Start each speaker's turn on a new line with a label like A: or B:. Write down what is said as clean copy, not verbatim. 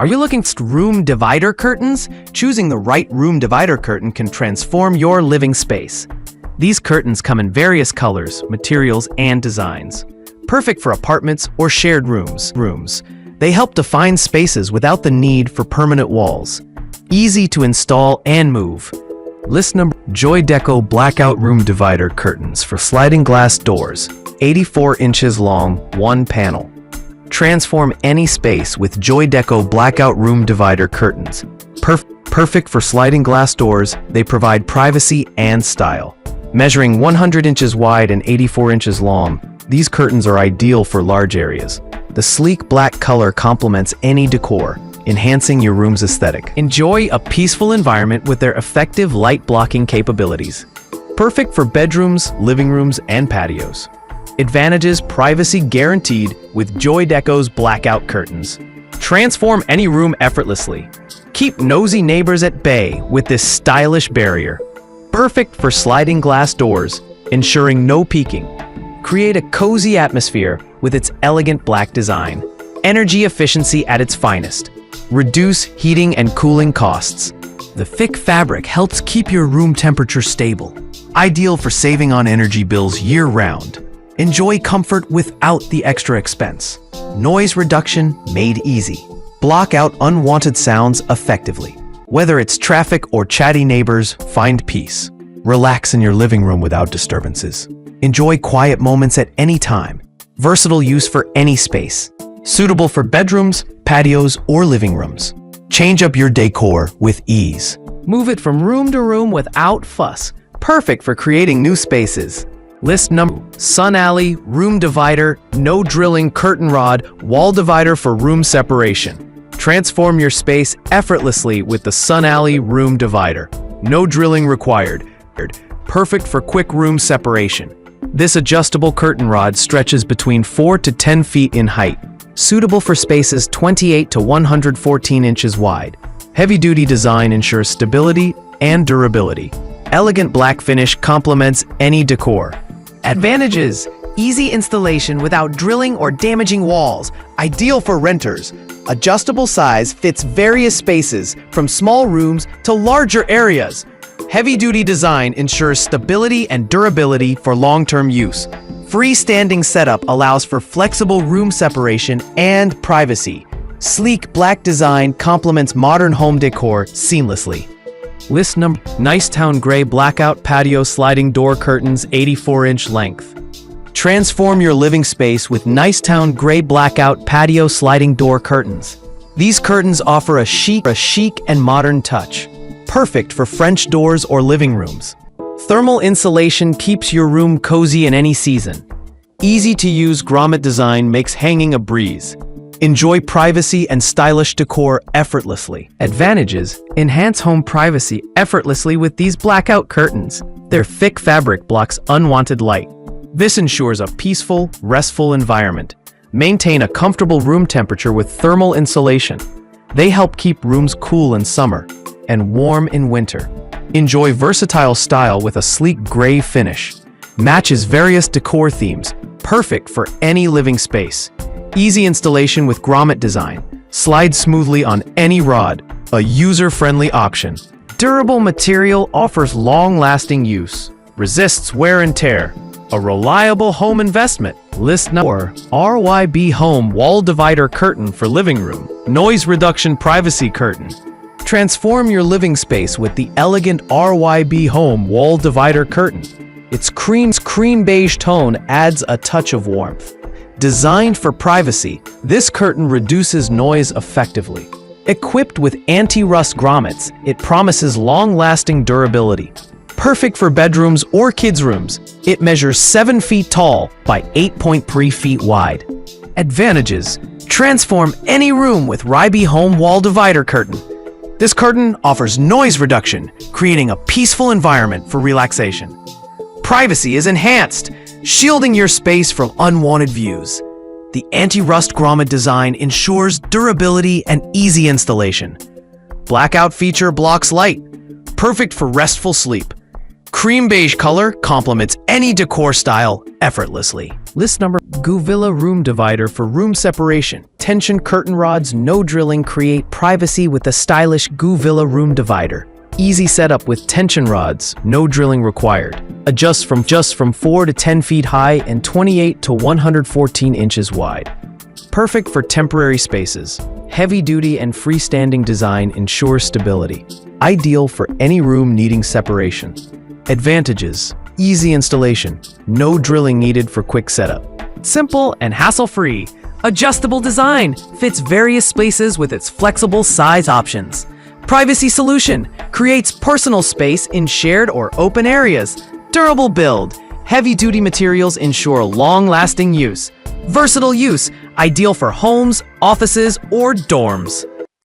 A: Are you looking for room divider curtains? Choosing the right room divider curtain can transform your living space. These curtains come in various colors, materials, and designs. Perfect for apartments or shared rooms. They help define spaces without the need for permanent walls. Easy to install and move. List number: Joy Deco Blackout Room Divider Curtains for sliding glass doors. 84 inches long, one panel. Transform any space with Joy Deco Blackout Room Divider Curtains. Perfect for sliding glass doors, they provide privacy and style. Measuring 100 inches wide and 84 inches long, these curtains are ideal for large areas. The sleek black color complements any decor, enhancing your room's aesthetic. Enjoy a peaceful environment with their effective light blocking capabilities. Perfect for bedrooms, living rooms, and patios. Advantages: privacy guaranteed with Joy Deco's blackout curtains. Transform any room effortlessly. Keep nosy neighbors at bay with this stylish barrier. Perfect for sliding glass doors, ensuring no peeking. Create a cozy atmosphere with its elegant black design. Energy efficiency at its finest. Reduce heating and cooling costs. The thick fabric helps keep your room temperature stable. Ideal for saving on energy bills year-round. Enjoy comfort without the extra expense. Noise reduction made easy. Block out unwanted sounds effectively. Whether it's traffic or chatty neighbors, find peace. Relax in your living room without disturbances. Enjoy quiet moments at any time. Versatile use for any space. Suitable for bedrooms, patios, or living rooms. Change up your decor with ease. Move it from room to room without fuss. Perfect for creating new spaces. List number: Sun Alley Room Divider No Drilling Curtain Rod Wall Divider for room separation. Transform your space effortlessly with the Sun Alley Room Divider. No drilling required. Perfect for quick room separation. This adjustable curtain rod stretches between 4 to 10 feet in height. Suitable for spaces 28 to 114 inches wide. Heavy-duty design ensures stability and durability. Elegant black finish complements any decor. Advantages: easy installation without drilling or damaging walls. Ideal for renters. Adjustable size fits various spaces, from small rooms to larger areas. Heavy-duty design ensures stability and durability for long-term use. Freestanding setup allows for flexible room separation and privacy. Sleek black design complements modern home decor seamlessly. List number: Nicetown Gray Blackout Patio Sliding Door Curtains 84-inch length. Transform your living space with Nicetown Gray Blackout Patio Sliding Door Curtains. These curtains offer a chic and modern touch. Perfect for French doors or living rooms. Thermal insulation keeps your room cozy in any season. Easy-to-use grommet design makes hanging a breeze. Enjoy privacy and stylish decor effortlessly. Advantages: enhance home privacy effortlessly with these blackout curtains. Their thick fabric blocks unwanted light. This ensures a peaceful, restful environment. Maintain a comfortable room temperature with thermal insulation. They help keep rooms cool in summer and warm in winter. Enjoy versatile style with a sleek gray finish. Matches various decor themes. Perfect for any living space. Easy installation with grommet design. Slides smoothly on any rod. A user-friendly option. Durable material offers long-lasting use. Resists wear and tear. A reliable home investment. List number: RYB Home Wall Divider Curtain for Living Room. Noise Reduction Privacy Curtain. Transform your living space with the elegant RYB Home Wall Divider Curtain. Its cream beige tone adds a touch of warmth. Designed for privacy, this curtain reduces noise effectively. Equipped with anti-rust grommets, it promises long-lasting durability. Perfect for bedrooms or kids' rooms. It measures 7 feet tall by 8.3 feet wide. Advantages: transform any room with RYB Home Wall Divider Curtain. This curtain offers noise reduction, creating a peaceful environment for relaxation. Privacy is enhanced, shielding your space from unwanted views. The anti-rust grommet design ensures durability and easy installation. Blackout feature blocks light, perfect for restful sleep. cream beige color complements any decor style effortlessly. List number: Gouvilla room divider for room separation. Tension curtain rods, no drilling, create privacy with a stylish Gouvilla room divider. Easy setup with tension rods, no drilling required. Adjust from 4 to 10 feet high and 28 to 114 inches wide. Perfect for temporary spaces. Heavy-duty and freestanding design ensures stability. Ideal for any room needing separation. Advantages: easy installation, no drilling needed for quick setup.
B: Simple and hassle-free. Adjustable design fits various spaces with its flexible size options. Privacy solution creates personal space in shared or open areas. Durable build. Heavy-duty materials ensure long-lasting use. Versatile use, ideal for homes, offices, or dorms.